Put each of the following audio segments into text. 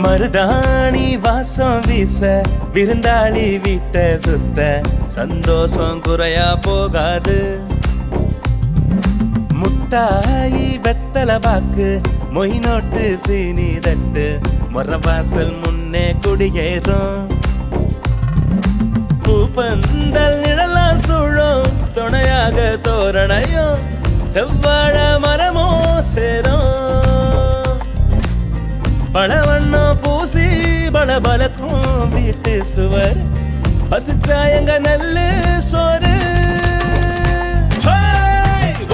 மருதாணி வாசம் வீச விருந்தாளி வீட்டை சுத்த சந்தோஷம் குறையா போகாது. முட்டாயி வெத்தல பாக்கு மொய் நோட்டு சீனி தட்டு மொரவாசல் முன்னே குடியேறும். பூப்பந்தல் நிழலா சூழும் துணையாக தோரணையும் செவ்வாழ மரமோ சேரும். பழவண்ணம் பூசி பலபலக்கும் வீட்டு சுவர் பசிச்சா எங்க நெல்லு சோறு.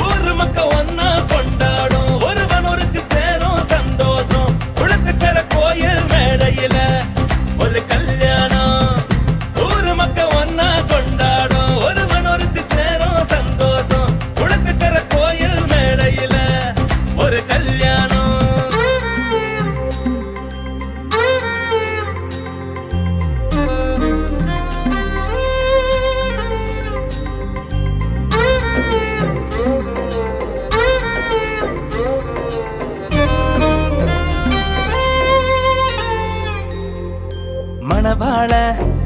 ஊரு மக்க ஒன்னா கொண்டாடும் ஒருவன் ஒருக்கு சேரும் சந்தோஷம். குளத்துக்கர கோயில் மேடையில ஒரு கல்யாணம். ஊரு மக்க ஒன்னா கொண்டாடும் ஒருவன் ஒருக்கு சேரும் சந்தோஷம். குளத்துக்கர கோயில் மேடையில ஒரு கல்யாணம். மணவாள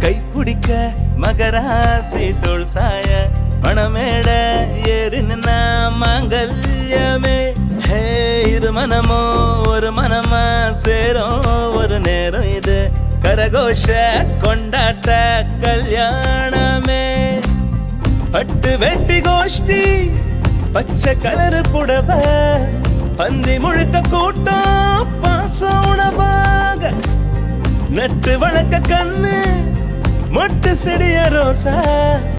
கைப்பிடிக்க மகராசி தோள் சாய மணமேட ஏறு நின்னா மாங்கல்யமே. ஹே இரு மனமோ ஒரு மனமா சேரும் ஒரு நேரம் இது கரகோஷ கொண்டாட்ட கல்யாணமே. பட்டு வெட்டி கோஷ்டி பச்சை கலரு புடவ பந்தி முழுக்க கூட்டம் பாசம் உணவாக நட்டு வளர்க்க கண்ணு மொட்டு செடிய ரோசா.